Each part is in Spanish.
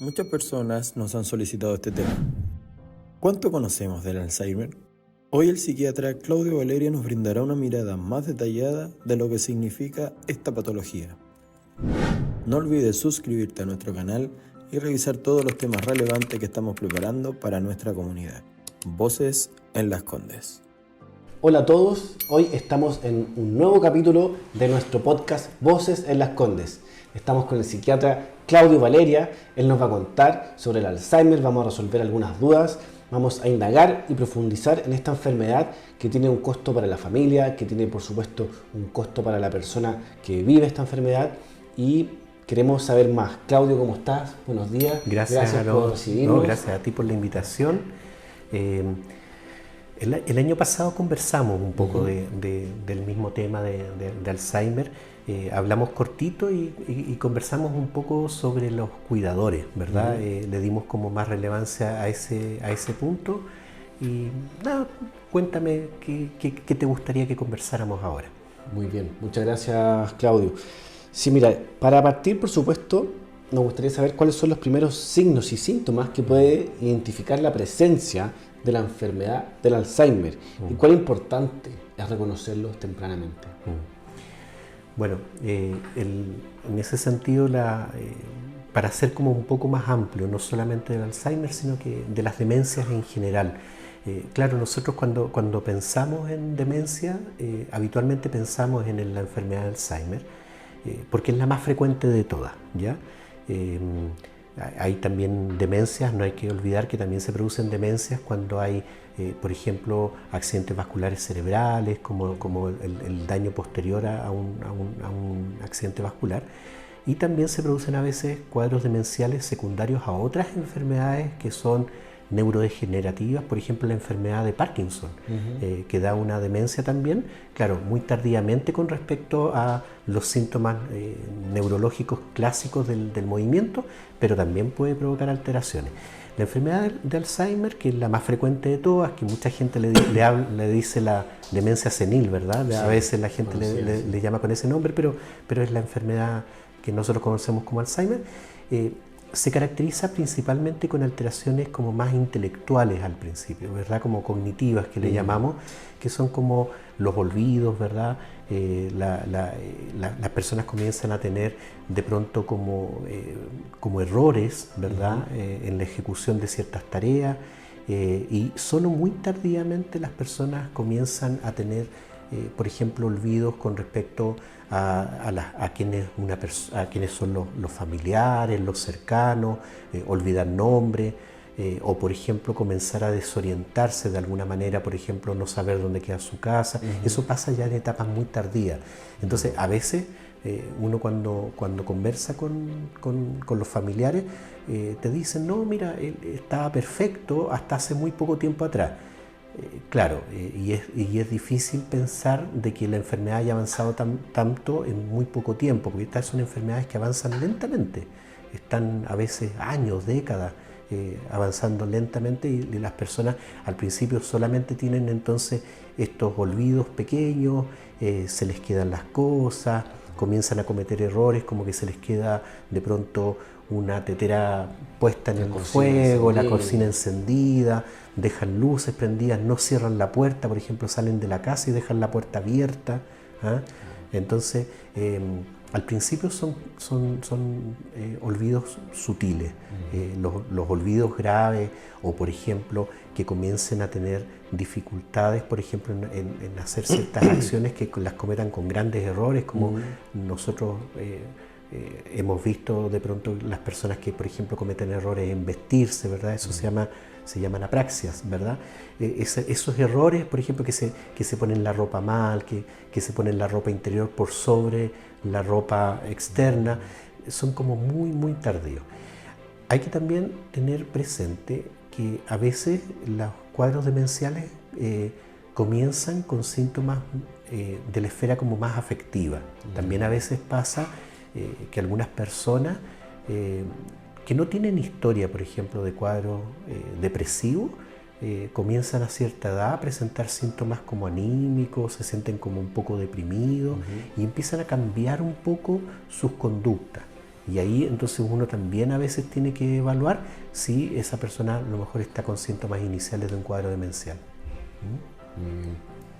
Muchas personas nos han solicitado este tema. ¿Cuánto conocemos del Alzheimer? Hoy el psiquiatra Claudio Valeria nos brindará una mirada más detallada de lo que significa esta patología. No olvides suscribirte a nuestro canal y revisar todos los temas relevantes que estamos preparando para nuestra comunidad. Voces en Las Condes. Hola a todos, hoy estamos en un nuevo capítulo de nuestro podcast Voces en Las Condes. Estamos con el psiquiatra Claudio Valeria, él nos va a contar sobre el Alzheimer, vamos a resolver algunas dudas, vamos a indagar y profundizar en esta enfermedad que tiene un costo para la familia, que tiene por supuesto un costo para la persona que vive esta enfermedad y queremos saber más. Claudio, ¿cómo estás? Buenos días. Gracias por recibirnos. Gracias a ti por la invitación. El año pasado conversamos un poco del mismo tema de Alzheimer. Hablamos cortito y conversamos un poco sobre los cuidadores, ¿verdad? Le dimos como más relevancia a ese punto. Y nada, cuéntame qué te gustaría que conversáramos ahora. Muy bien, muchas gracias, Claudio. Sí, mira, para partir, por supuesto, nos gustaría saber cuáles son los primeros signos y síntomas que puede identificar la presencia de la enfermedad del Alzheimer y cuál importante es reconocerlos tempranamente. Bueno, en ese sentido, para ser como un poco más amplio, no solamente del Alzheimer, sino que de las demencias en general. Claro, nosotros cuando pensamos en demencia, habitualmente pensamos en la enfermedad de Alzheimer, porque es la más frecuente de todas, ¿ya? Hay también demencias, no hay que olvidar que también se producen demencias cuando hay, por ejemplo, accidentes vasculares cerebrales, como el daño posterior a un accidente vascular. Y también se producen a veces cuadros demenciales secundarios a otras enfermedades que son neurodegenerativas, por ejemplo la enfermedad de Parkinson, que da una demencia también, claro, muy tardíamente con respecto a los síntomas neurológicos clásicos del movimiento, pero también puede provocar alteraciones. La enfermedad de Alzheimer, que es la más frecuente de todas, que mucha gente le dice la demencia senil, ¿verdad? Sí, a veces la gente le llama con ese nombre, pero es la enfermedad que nosotros conocemos como Alzheimer. Se caracteriza principalmente con alteraciones como más intelectuales al principio, ¿verdad? Como cognitivas que le llamamos, que son como los olvidos, ¿verdad? Las personas comienzan a tener de pronto como errores, ¿verdad? En la ejecución de ciertas tareas y solo muy tardíamente las personas comienzan a tener, por ejemplo, olvidos con respecto a quienes son los familiares, los cercanos, olvidar nombres, o por ejemplo comenzar a desorientarse de alguna manera, por ejemplo no saber dónde queda su casa. Eso pasa ya en etapas muy tardías. Entonces a veces uno cuando conversa con los familiares te dicen, no, mira, él estaba perfecto hasta hace muy poco tiempo atrás. Claro, y es difícil pensar de que la enfermedad haya avanzado tanto en muy poco tiempo, porque estas son enfermedades que avanzan lentamente, están a veces años, décadas, avanzando lentamente y las personas al principio solamente tienen entonces estos olvidos pequeños, se les quedan las cosas, comienzan a cometer errores como que se les queda de pronto una tetera puesta en el fuego, la cocina encendida, dejan luces prendidas, no cierran la puerta, por ejemplo, salen de la casa y dejan la puerta abierta. Entonces, al principio son olvidos sutiles, los olvidos graves o, por ejemplo, que comiencen a tener dificultades, por ejemplo, en hacer ciertas acciones que las cometan con grandes errores, como nosotros hemos visto de pronto las personas que, por ejemplo, cometen errores en vestirse, ¿verdad? Eso se llaman apraxias, ¿verdad? Esos errores, por ejemplo, que se ponen la ropa mal, que se ponen la ropa interior por sobre la ropa externa, son como muy, muy tardíos. Hay que también tener presente que a veces los cuadros demenciales comienzan con síntomas de la esfera como más afectiva. También a veces pasa que algunas personas que no tienen historia, por ejemplo, de cuadro depresivo, comienzan a cierta edad a presentar síntomas como anímicos, se sienten como un poco deprimidos y empiezan a cambiar un poco sus conductas. Y ahí entonces uno también a veces tiene que evaluar si esa persona a lo mejor está con síntomas iniciales de un cuadro demencial.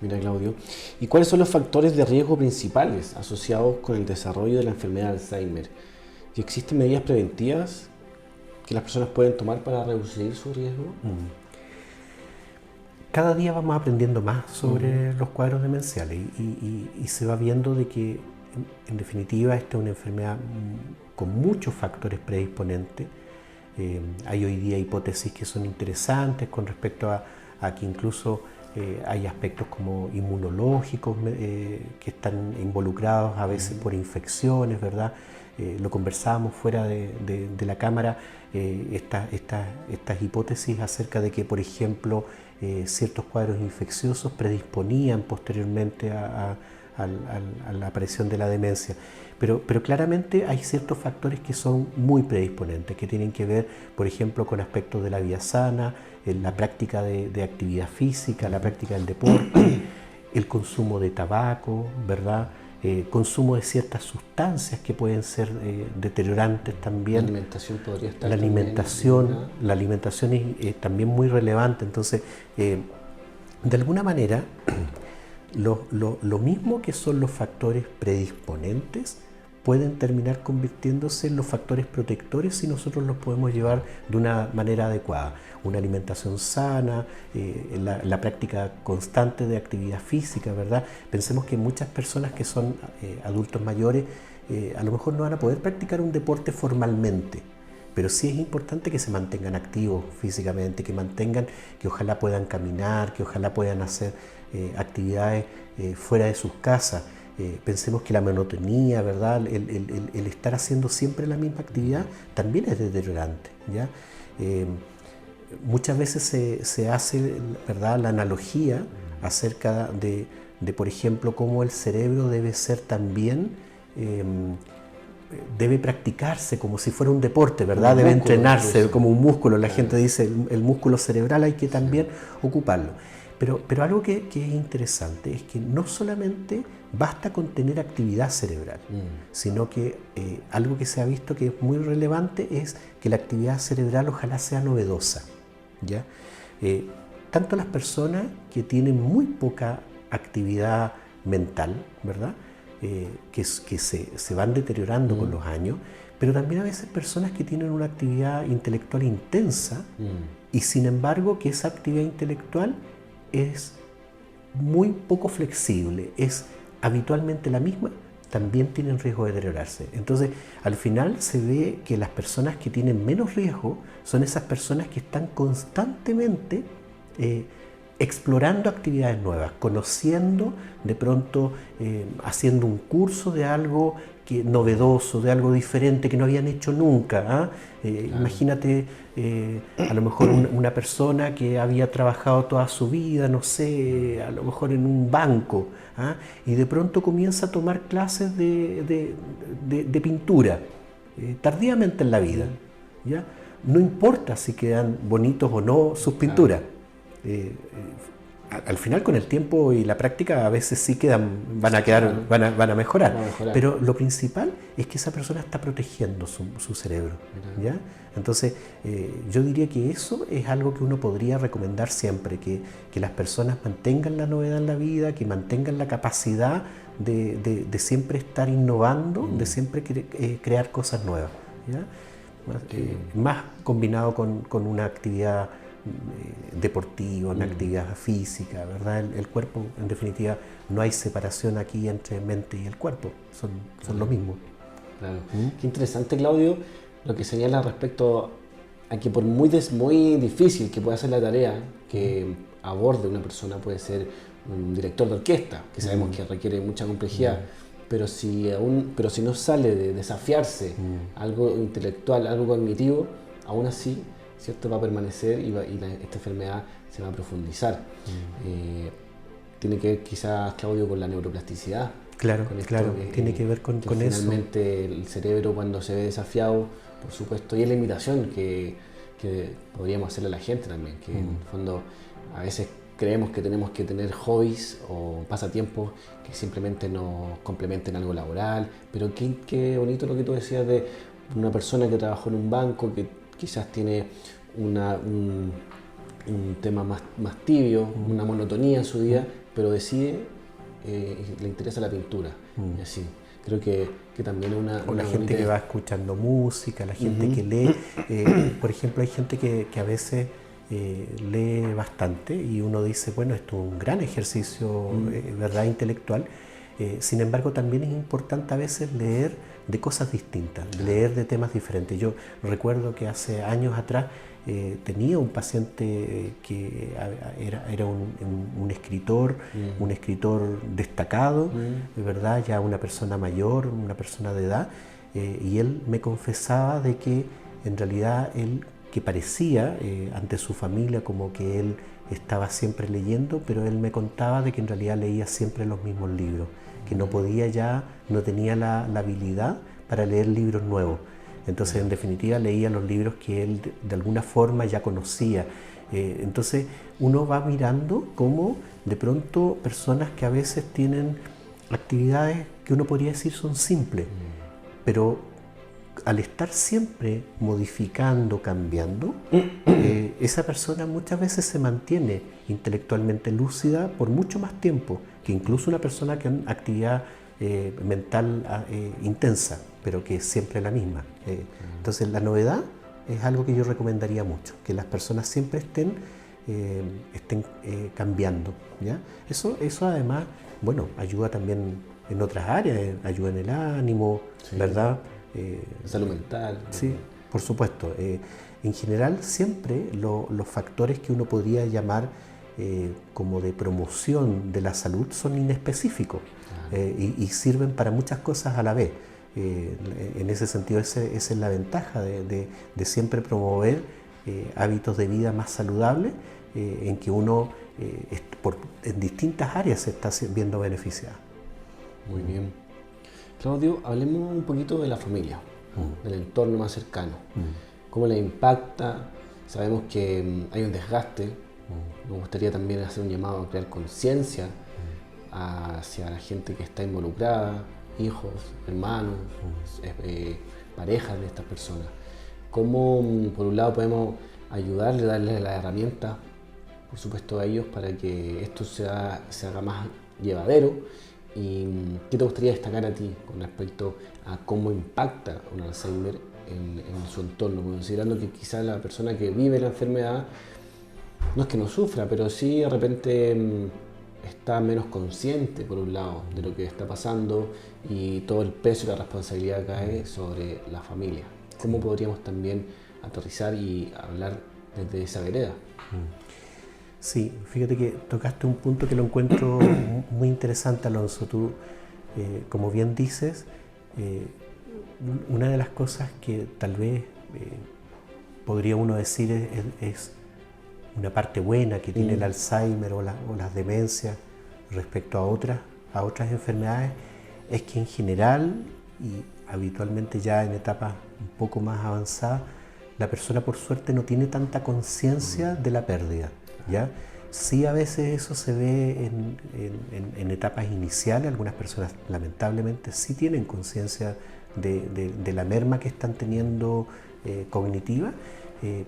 Mira, Claudio, ¿y cuáles son los factores de riesgo principales asociados con el desarrollo de la enfermedad de Alzheimer? ¿Y existen medidas preventivas que las personas pueden tomar para reducir su riesgo? Cada día vamos aprendiendo más sobre los cuadros demenciales y se va viendo de que en definitiva esta es una enfermedad con muchos factores predisponentes. Hay hoy día hipótesis que son interesantes con respecto a que incluso hay aspectos como inmunológicos que están involucrados a veces por infecciones, ¿verdad? Lo conversábamos fuera de la cámara, estas hipótesis acerca de que, por ejemplo, ciertos cuadros infecciosos predisponían posteriormente a la aparición de la demencia. Pero claramente hay ciertos factores que son muy predisponentes, que tienen que ver, por ejemplo, con aspectos de la vida sana, la práctica de actividad física, la práctica del deporte, el consumo de tabaco, ¿verdad? Consumo de ciertas sustancias que pueden ser deteriorantes también. La alimentación podría estar La alimentación es también muy relevante. Entonces, de alguna manera, lo mismo que son los factores predisponentes pueden terminar convirtiéndose en los factores protectores si nosotros los podemos llevar de una manera adecuada. Una alimentación sana, la práctica constante de actividad física, ¿verdad? Pensemos que muchas personas que son adultos mayores a lo mejor no van a poder practicar un deporte formalmente, pero sí es importante que se mantengan activos físicamente, que ojalá puedan caminar, que ojalá puedan hacer actividades fuera de sus casas. Pensemos que la monotonía, ¿verdad? El estar haciendo siempre la misma actividad también es deteriorante, ¿ya? Muchas veces se hace, ¿verdad?, la analogía acerca de, por ejemplo, cómo el cerebro debe ser también, debe practicarse como si fuera un deporte, ¿verdad? Debe entrenarse como un músculo. La gente dice, el músculo cerebral hay que también ocuparlo. Pero algo que es interesante es que no solamente basta con tener actividad cerebral, sino que algo que se ha visto que es muy relevante es que la actividad cerebral ojalá sea novedosa, ¿ya? Tanto las personas que tienen muy poca actividad mental, ¿verdad? Que se van deteriorando con los años, pero también a veces personas que tienen una actividad intelectual intensa y sin embargo que esa actividad intelectual es muy poco flexible, es habitualmente la misma, también tienen riesgo de deteriorarse. Entonces, al final se ve que las personas que tienen menos riesgo son esas personas que están constantemente explorando actividades nuevas, conociendo, de pronto haciendo un curso de algo novedoso, de algo diferente que no habían hecho nunca. Claro. Imagínate a lo mejor una persona que había trabajado toda su vida, no sé, a lo mejor en un banco, y de pronto comienza a tomar clases de pintura, tardíamente en la vida, ¿ya? No importa si quedan bonitos o no sus pinturas. Al final, con el tiempo y la práctica, a veces sí van a mejorar. Pero lo principal es que esa persona está protegiendo su cerebro, ¿ya? Entonces, yo diría que eso es algo que uno podría recomendar siempre, que las personas mantengan la novedad en la vida, que mantengan la capacidad de siempre estar innovando, de siempre crear cosas nuevas, ¿ya? Más combinado con una actividad deportivo, una actividad física, ¿verdad? El cuerpo, en definitiva, no hay separación aquí entre mente y el cuerpo, son lo mismo. Claro. Qué interesante, Claudio, lo que señala respecto a que por muy difícil que pueda ser la tarea que aborde una persona, puede ser un director de orquesta, que sabemos que requiere mucha complejidad, pero si no sale de desafiarse algo intelectual, algo cognitivo, aún así, ¿cierto?, va a permanecer y esta enfermedad se va a profundizar. Tiene que ver quizás, Claudio, con la neuroplasticidad. Claro, tiene que ver con finalmente eso. Finalmente el cerebro, cuando se ve desafiado, por supuesto, y es la invitación que podríamos hacerle a la gente también, que en el fondo a veces creemos que tenemos que tener hobbies o pasatiempos que simplemente nos complementen algo laboral, pero qué bonito lo que tú decías de una persona que trabajó en un banco, que quizás tiene un tema más tibio, una monotonía en su vida, pero decide, le interesa la pintura. Y así. Creo que también es o la gente que va escuchando música, la gente que lee. Por ejemplo, hay gente que a veces lee bastante y uno dice, bueno, esto es un gran ejercicio ¿verdad? Intelectual. Sin embargo, también es importante a veces leer de cosas distintas, leer de temas diferentes. Yo recuerdo que hace años atrás tenía un paciente que era un escritor, un escritor destacado, ¿verdad? Ya una persona mayor, una persona de edad, y él me confesaba de que en realidad él, que parecía ante su familia como que él estaba siempre leyendo, pero él me contaba de que en realidad leía siempre los mismos libros, que no podía ya, no tenía la habilidad para leer libros nuevos. Entonces, en definitiva, leía los libros que él de alguna forma ya conocía. Entonces, uno va mirando cómo de pronto personas que a veces tienen actividades que uno podría decir son simples, pero al estar siempre modificando, cambiando, esa persona muchas veces se mantiene intelectualmente lúcida por mucho más tiempo que incluso una persona que tiene actividad mental intensa, pero que es siempre la misma. Entonces la novedad es algo que yo recomendaría mucho, que las personas siempre estén cambiando, ¿ya? Eso además, bueno, ayuda también en otras áreas, ayuda en el ánimo, sí. ¿Verdad? Salud mental. Sí, por supuesto. En general siempre los factores que uno podría llamar como de promoción de la salud son inespecíficos. Y sirven para muchas cosas a la vez. En ese sentido, esa es la ventaja de siempre promover hábitos de vida más saludables, en que uno en distintas áreas se está viendo beneficiado. Muy bien. Claudio, hablemos un poquito de la familia, del entorno más cercano. ¿Cómo le impacta? Sabemos que hay un desgaste. Me gustaría también hacer un llamado a crear conciencia hacia la gente que está involucrada, hijos, hermanos, parejas de estas personas. ¿Cómo, por un lado, podemos ayudarles, darles las herramientas, por supuesto, a ellos para que esto se haga más llevadero? ¿Y qué te gustaría destacar a ti con respecto a cómo impacta un Alzheimer en su entorno? Considerando que quizás la persona que vive la enfermedad no es que no sufra, pero sí de repente está menos consciente, por un lado, de lo que está pasando y todo el peso y la responsabilidad cae sobre la familia. ¿Cómo podríamos también aterrizar y hablar desde esa vereda? Sí, fíjate que tocaste un punto que lo encuentro muy interesante, Alonso. Tú, como bien dices, una de las cosas que tal vez podría uno decir es una parte buena que tiene el Alzheimer o las demencias respecto a otras enfermedades, es que en general y habitualmente ya en etapas un poco más avanzadas, la persona por suerte no tiene tanta conciencia de la pérdida, ¿ya? Sí, a veces eso se ve en etapas iniciales. Algunas personas lamentablemente sí tienen conciencia de la merma que están teniendo cognitiva,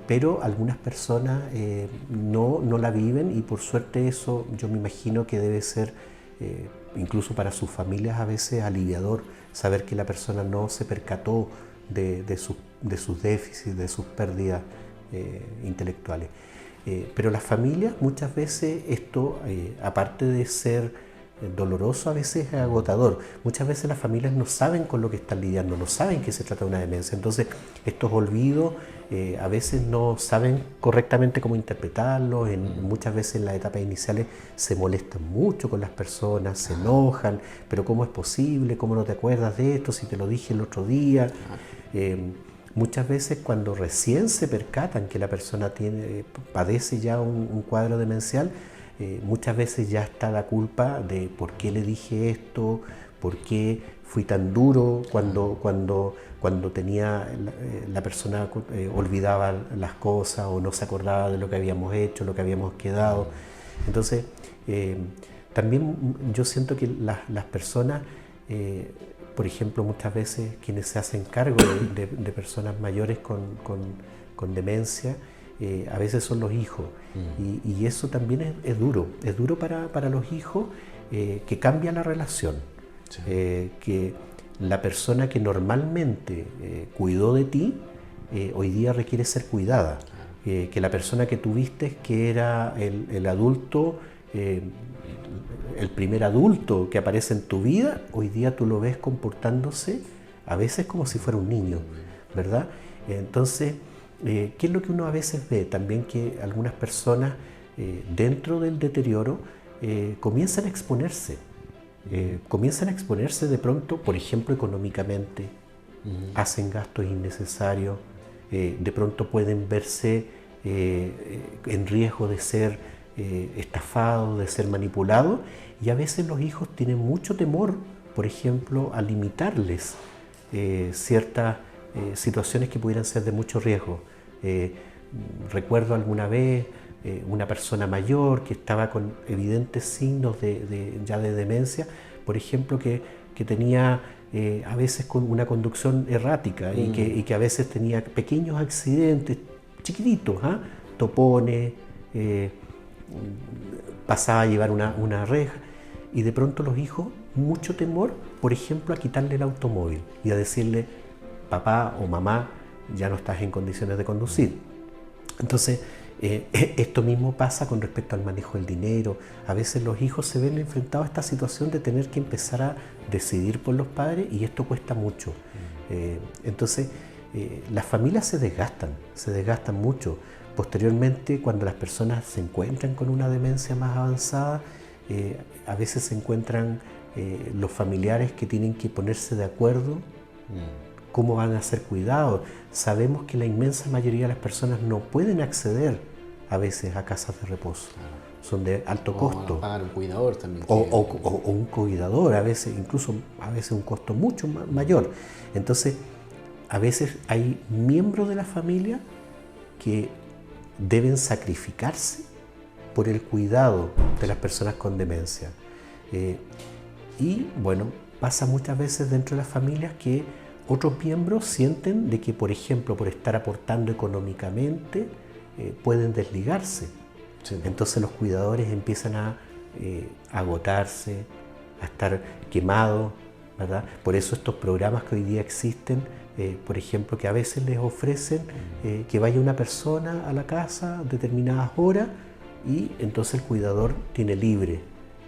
pero algunas personas no la viven, y por suerte eso yo me imagino que debe ser incluso para sus familias a veces aliviador, saber que la persona no se percató de sus déficits, de sus pérdidas intelectuales. Pero las familias muchas veces esto, aparte de ser doloroso, a veces es agotador. Muchas veces las familias no saben con lo que están lidiando, no saben que se trata de una demencia. Entonces estos olvidos a veces no saben correctamente cómo interpretarlos. Muchas veces en las etapas iniciales se molestan mucho con las personas, se enojan, pero ¿cómo es posible? ¿Cómo no te acuerdas de esto si te lo dije el otro día? Muchas veces cuando recién se percatan que la persona padece ya un cuadro demencial, muchas veces ya está la culpa de por qué le dije esto, por qué fui tan duro cuando tenía la persona olvidaba las cosas o no se acordaba de lo que habíamos hecho, lo que habíamos quedado. Entonces, también yo siento que las personas, por ejemplo, muchas veces quienes se hacen cargo de personas mayores con demencia, a veces son los hijos. Y eso también es duro para los hijos, que cambia la relación. Sí. Que la persona que normalmente cuidó de ti, hoy día requiere ser cuidada. Que la persona que tuviste, que era el adulto, el primer adulto que aparece en tu vida, hoy día tú lo ves comportándose a veces como si fuera un niño, ¿verdad? Entonces, ¿qué es lo que uno a veces ve? También que algunas personas dentro del deterioro comienzan a exponerse. Comienzan a exponerse de pronto, por ejemplo, económicamente, hacen gastos innecesarios, de pronto pueden verse en riesgo de ser estafados, de ser manipulados, y a veces los hijos tienen mucho temor, por ejemplo, a limitarles ciertas situaciones que pudieran ser de mucho riesgo. Recuerdo alguna vez una persona mayor que estaba con evidentes signos ya de demencia, por ejemplo, que tenía a veces con una conducción errática y que a veces tenía pequeños accidentes chiquititos, topones, pasaba a llevar una reja, y de pronto los hijos, mucho temor, por ejemplo, a quitarle el automóvil y a decirle: papá o mamá, ya no estás en condiciones de conducir. Entonces, esto mismo pasa con respecto al manejo del dinero. A veces los hijos se ven enfrentados a esta situación de tener que empezar a decidir por los padres, y esto cuesta mucho. Entonces, las familias se desgastan mucho. Posteriormente, cuando las personas se encuentran con una demencia más avanzada, a veces se encuentran los familiares que tienen que ponerse de acuerdo cómo van a ser cuidados. Sabemos que la inmensa mayoría de las personas no pueden acceder a veces a casas de reposo. Son de alto costo. Pagar un cuidador también. O un cuidador, a veces, incluso a veces un costo mucho mayor. Entonces, a veces hay miembros de la familia que deben sacrificarse por el cuidado de las personas con demencia. Y bueno, pasa muchas veces dentro de las familias que otros miembros sienten de que, por ejemplo, por estar aportando económicamente, pueden desligarse. Sí. Entonces los cuidadores empiezan a agotarse, a estar quemados, ¿verdad? Por eso estos programas que hoy día existen, por ejemplo, que a veces les ofrecen que vaya una persona a la casa a determinadas horas, y entonces el cuidador tiene libre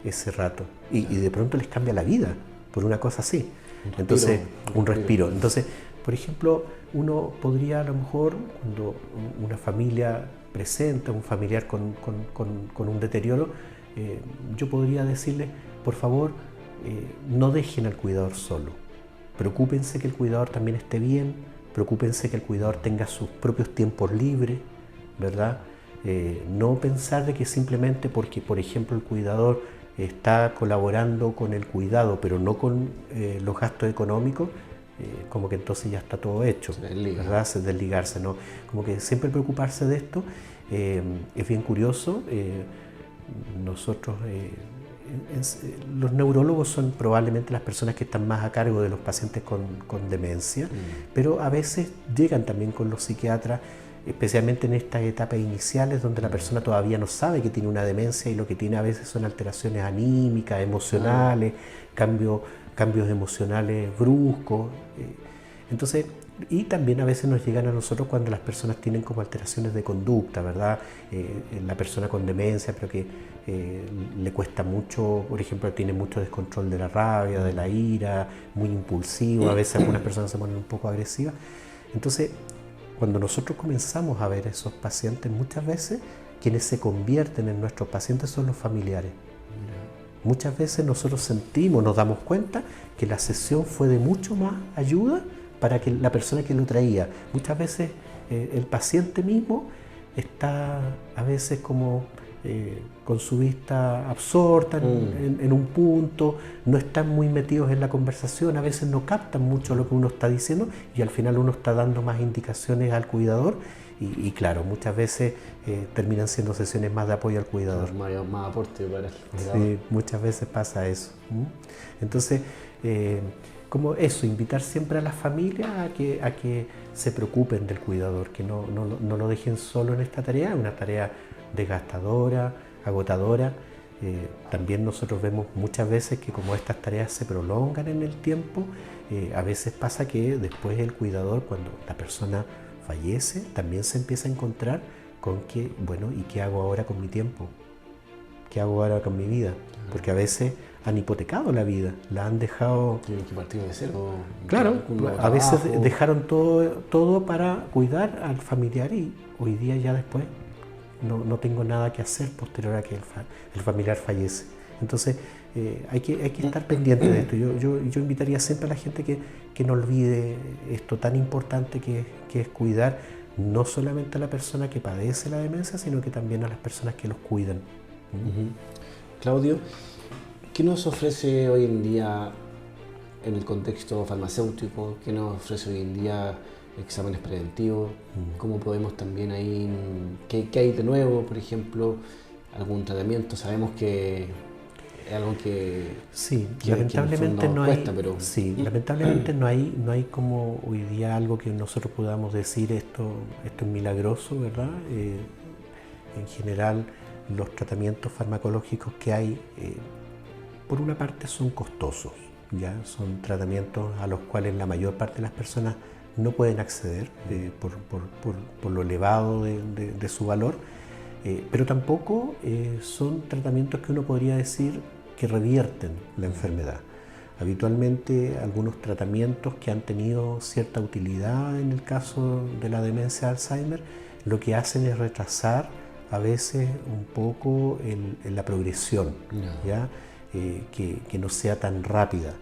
ese rato, y de pronto les cambia la vida por una cosa así. Entonces, un respiro. Entonces, por ejemplo, uno podría a lo mejor, cuando una familia presenta un familiar con un deterioro, yo podría decirle: por favor, no dejen al cuidador solo. Preocúpense que el cuidador también esté bien, preocúpense que el cuidador tenga sus propios tiempos libres, ¿verdad? No pensar de que simplemente porque, por ejemplo, el cuidador está colaborando con el cuidado, pero no con los gastos económicos, como que entonces ya está todo hecho, ¿verdad? Desligarse, ¿no? Como que siempre preocuparse de esto. Es bien curioso. Nosotros, los neurólogos son probablemente las personas que están más a cargo de los pacientes con demencia, pero a veces llegan también con los psiquiatras, especialmente en estas etapas iniciales donde la persona todavía no sabe que tiene una demencia, y lo que tiene a veces son alteraciones anímicas, emocionales, cambios emocionales bruscos. Entonces, y también a veces nos llegan a nosotros cuando las personas tienen como alteraciones de conducta, ¿verdad? La persona con demencia, pero que le cuesta mucho, por ejemplo, tiene mucho descontrol de la rabia, de la ira, muy impulsivo, a veces algunas personas se ponen un poco agresivas. Entonces, cuando nosotros comenzamos a ver esos pacientes, muchas veces quienes se convierten en nuestros pacientes son los familiares. Muchas veces nosotros sentimos, nos damos cuenta que la sesión fue de mucho más ayuda para que la persona que lo traía. Muchas veces el paciente mismo está a veces como con su vista absorta en un punto, no están muy metidos en la conversación, a veces no captan mucho lo que uno está diciendo, y al final uno está dando más indicaciones al cuidador, y claro, muchas veces terminan siendo sesiones más de apoyo al cuidador. Más aporte para el cuidador. Sí, muchas veces pasa eso. Entonces, como eso, invitar siempre a las familias a que se preocupen del cuidador, que no lo dejen solo en esta tarea, una tarea desgastadora, agotadora. También nosotros vemos muchas veces que como estas tareas se prolongan en el tiempo, a veces pasa que después el cuidador, cuando la persona fallece, también se empieza a encontrar con que, bueno, ¿y qué hago ahora con mi tiempo? ¿Qué hago ahora con mi vida? Porque a veces han hipotecado la vida, la han dejado... Tienen que partir de cero. Claro, a veces dejaron todo para cuidar al familiar y hoy día ya después no tengo nada que hacer posterior a que el familiar fallece. Entonces hay que estar pendiente de esto. Yo invitaría siempre a la gente que no olvide esto tan importante que es cuidar no solamente a la persona que padece la demencia, sino que también a las personas que los cuidan. Claudio, ¿qué nos ofrece hoy en día en el contexto farmacéutico? ¿Qué nos ofrece hoy en día exámenes preventivos? ¿Cómo podemos también ahí, qué hay de nuevo, por ejemplo, algún tratamiento? Sabemos que es algo que sí, lamentablemente no hay, cuesta, pero... sí, lamentablemente no hay como hoy día algo que nosotros podamos decir esto es milagroso, ¿verdad? En general los tratamientos farmacológicos que hay, por una parte son costosos, ya son tratamientos a los cuales la mayor parte de las personas no pueden acceder por lo elevado de su valor, pero tampoco son tratamientos que uno podría decir que revierten la enfermedad. Habitualmente algunos tratamientos que han tenido cierta utilidad en el caso de la demencia de Alzheimer, lo que hacen es retrasar a veces un poco la progresión, ¿ya? Que no sea tan rápida.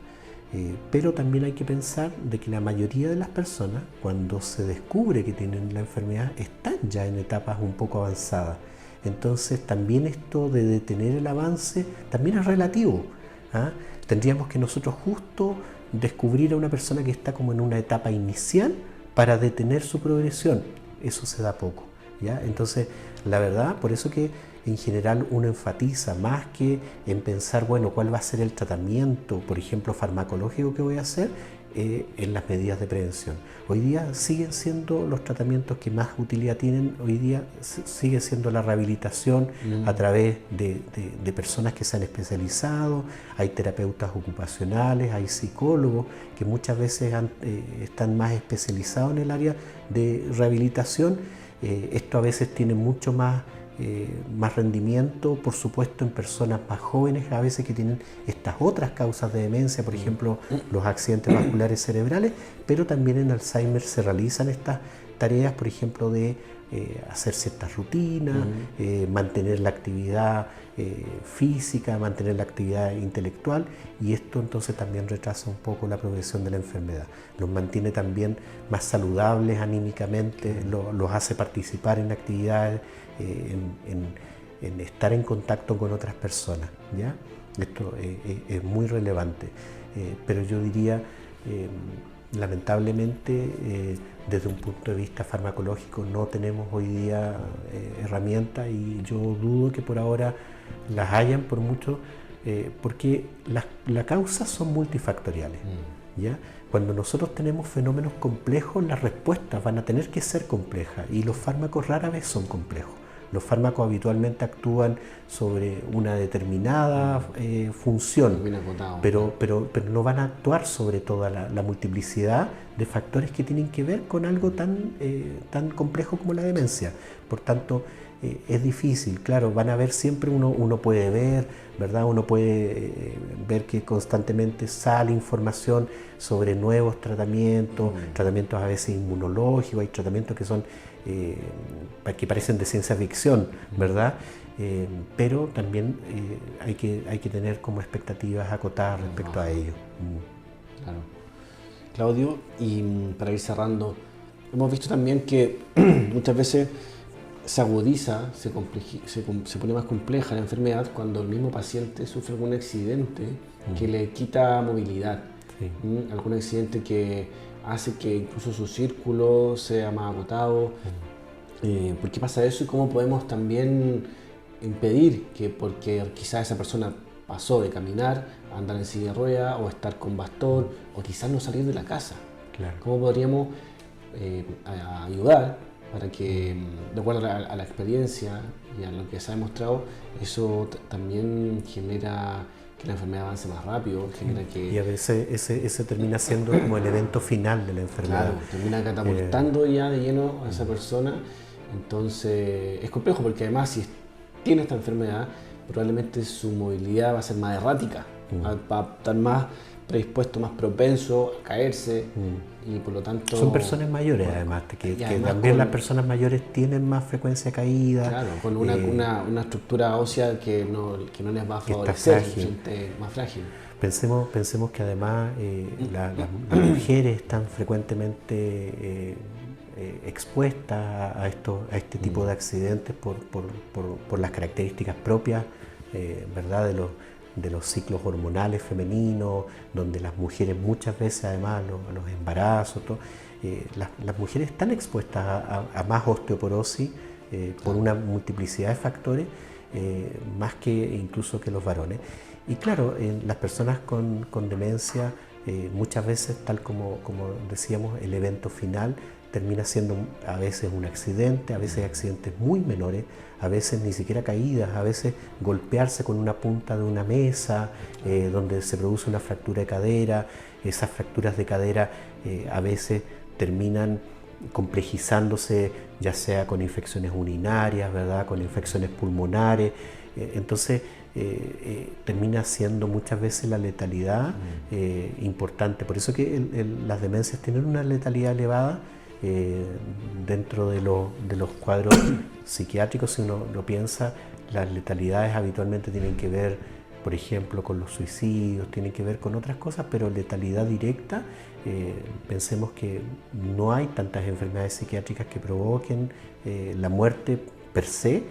Pero también hay que pensar de que la mayoría de las personas, cuando se descubre que tienen la enfermedad, están ya en etapas un poco avanzadas. Entonces también esto de detener el avance también es relativo, ¿ah? Tendríamos que nosotros justo descubrir a una persona que está como en una etapa inicial para detener su progresión. Eso se da poco, ¿ya? Entonces, la verdad, por eso que en general uno enfatiza más que en pensar, bueno, cuál va a ser el tratamiento, por ejemplo, farmacológico que voy a hacer, en las medidas de prevención. Hoy día siguen siendo los tratamientos que más utilidad tienen, hoy día sigue siendo la rehabilitación a través de personas que se han especializado, hay terapeutas ocupacionales, hay psicólogos que muchas veces están más especializados en el área de rehabilitación. Esto a veces tiene mucho más rendimiento, por supuesto, en personas más jóvenes, a veces que tienen estas otras causas de demencia, por ejemplo, los accidentes vasculares cerebrales, pero también en Alzheimer se realizan estas tareas, por ejemplo, de hacer ciertas rutinas, mantener la actividad física, mantener la actividad intelectual, y esto entonces también retrasa un poco la progresión de la enfermedad. Los mantiene también más saludables anímicamente, los hace participar en actividades, en estar en contacto con otras personas, ¿ya? Esto es muy relevante, pero yo diría, lamentablemente, desde un punto de vista farmacológico no tenemos hoy día herramientas, y yo dudo que por ahora las hayan por mucho, porque las causas son multifactoriales, ¿ya? Cuando nosotros tenemos fenómenos complejos, las respuestas van a tener que ser complejas, y los fármacos rara vez son complejos. Los fármacos habitualmente actúan sobre una determinada función, pero no van a actuar sobre toda la multiplicidad de factores que tienen que ver con algo tan complejo como la demencia. Por tanto, es difícil, claro, van a haber siempre, uno puede ver, ¿verdad? Uno puede ver que constantemente sale información sobre nuevos tratamientos, tratamientos a veces inmunológicos, hay tratamientos que son que parecen de ciencia ficción, ¿verdad? Pero también hay que tener como expectativas acotadas respecto a ello. Claro. Claudio, y para ir cerrando, hemos visto también que muchas veces se agudiza, se pone más compleja la enfermedad cuando el mismo paciente sufre algún accidente que le quita movilidad. Sí. Algún accidente que hace que incluso su círculo sea más agotado. ¿Por qué pasa eso y cómo podemos también impedir que, porque quizás esa persona pasó de caminar a andar en silla de ruedas o estar con bastón o quizás no salir de la casa. Claro. ¿Cómo podríamos ayudar para que, de acuerdo a la experiencia y a lo que se ha demostrado, eso también genera que la enfermedad avance más rápido, genera que... Y a veces ese termina siendo como el evento final de la enfermedad. Claro, termina catapultando ya de lleno a esa persona. Entonces es complejo porque además si tiene esta enfermedad, probablemente su movilidad va a ser más errática, va a estar más predispuesto, más propenso a caerse y por lo tanto... Son personas mayores además, que también las personas mayores tienen más frecuencia de caída. Claro, con una estructura ósea que no les va a favorecer, gente más frágil. Pensemos que además las mujeres están frecuentemente expuestas a este tipo de accidentes por las características propias, ¿verdad? de los ciclos hormonales femeninos, donde las mujeres muchas veces además los embarazos, las mujeres están expuestas a más osteoporosis por una multiplicidad de factores, más que incluso que los varones. Y claro, las personas con demencia muchas veces, tal como decíamos, el evento final termina siendo a veces un accidente, a veces accidentes muy menores, a veces ni siquiera caídas, a veces golpearse con una punta de una mesa donde se produce una fractura de cadera. Esas fracturas de cadera a veces terminan complejizándose, ya sea con infecciones urinarias, ¿verdad? Con infecciones pulmonares. Entonces termina siendo muchas veces la letalidad importante. Por eso que las demencias tienen una letalidad elevada dentro de los cuadros psiquiátricos. Si uno lo piensa, las letalidades habitualmente tienen que ver, por ejemplo, con los suicidios, tienen que ver con otras cosas, pero letalidad directa, pensemos que no hay tantas enfermedades psiquiátricas que provoquen la muerte per se.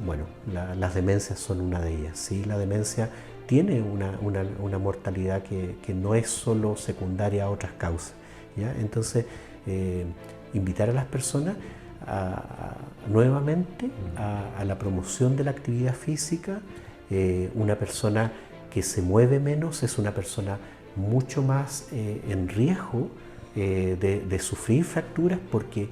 Bueno, las demencias son una de ellas. ¿Sí? La demencia tiene una mortalidad que no es solo secundaria a otras causas, ¿ya? Entonces, invitar a las personas nuevamente a la promoción de la actividad física. Una persona que se mueve menos es una persona mucho más en riesgo de sufrir fracturas, porque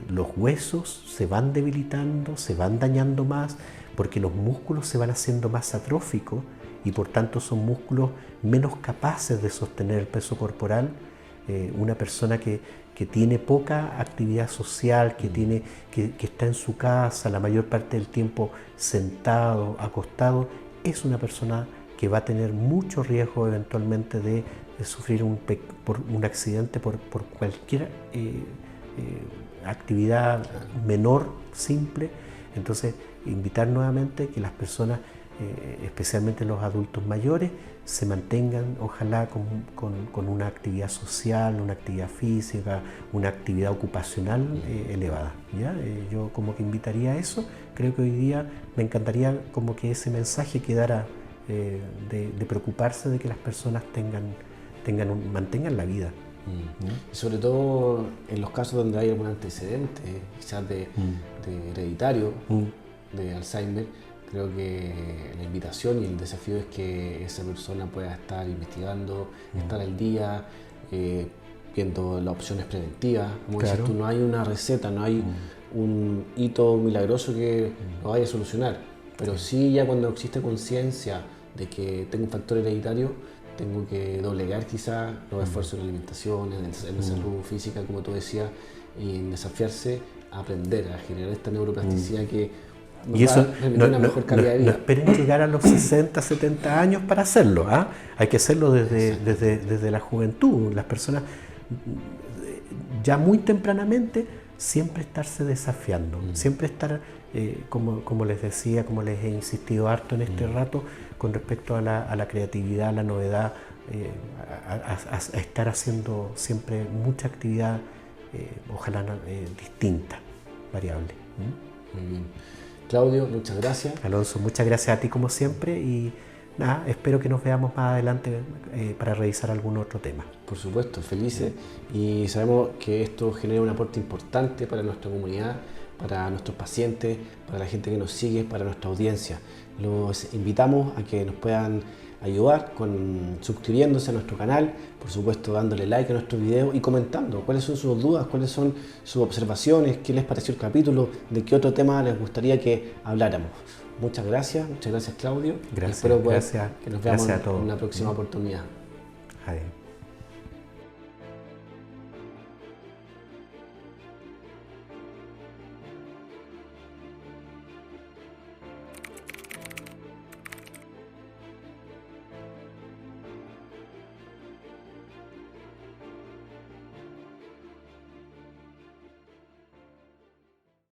los huesos se van debilitando, se van dañando más, porque los músculos se van haciendo más atróficos y por tanto son músculos menos capaces de sostener el peso corporal. Una persona que tiene poca actividad social, que está en su casa la mayor parte del tiempo sentado, acostado, es una persona que va a tener mucho riesgo eventualmente de sufrir un accidente por cualquier actividad menor, simple. Entonces, invitar nuevamente que las personas, especialmente los adultos mayores, se mantengan, ojalá, con una actividad social, una actividad física, una actividad ocupacional elevada, ¿ya? Yo como que invitaría a eso. Creo que hoy día me encantaría como que ese mensaje quedara de preocuparse de que las personas mantengan la vida. Y sobre todo en los casos donde hay algún antecedente, quizás de hereditario, de Alzheimer. Creo que la invitación y el desafío es que esa persona pueda estar investigando, estar al día, viendo las opciones preventivas. Como claro. dices tú, no hay una receta, no hay un hito milagroso que lo vaya a solucionar, pero sí ya cuando existe conciencia de que tengo un factor hereditario, tengo que doblegar quizás los esfuerzos en la alimentación, en la salud física, como tú decías, y en desafiarse a aprender, a generar esta neuroplasticidad que y eso, una mejor calidad de vida. No esperen llegar a los 60, 70 años para hacerlo, ¿ah? Hay que hacerlo desde la juventud. Las personas ya muy tempranamente siempre estarse desafiando, siempre estar, como les decía, como les he insistido harto en este rato, con respecto a la creatividad, a la novedad, a estar haciendo siempre mucha actividad, ojalá distinta, variable. Muy bien. Claudio, muchas gracias. Alonso, muchas gracias a ti como siempre y nada, espero que nos veamos más adelante para revisar algún otro tema. Por supuesto, felices, y sabemos que esto genera un aporte importante para nuestra comunidad, para nuestros pacientes, para la gente que nos sigue, para nuestra audiencia. Los invitamos a que nos puedan ayudar suscribiéndose a nuestro canal, por supuesto dándole like a nuestro video y comentando cuáles son sus dudas, cuáles son sus observaciones, qué les pareció el capítulo, de qué otro tema les gustaría que habláramos. Muchas gracias Claudio. Gracias, espero gracias, que nos veamos gracias a todos. en una próxima oportunidad. Adiós.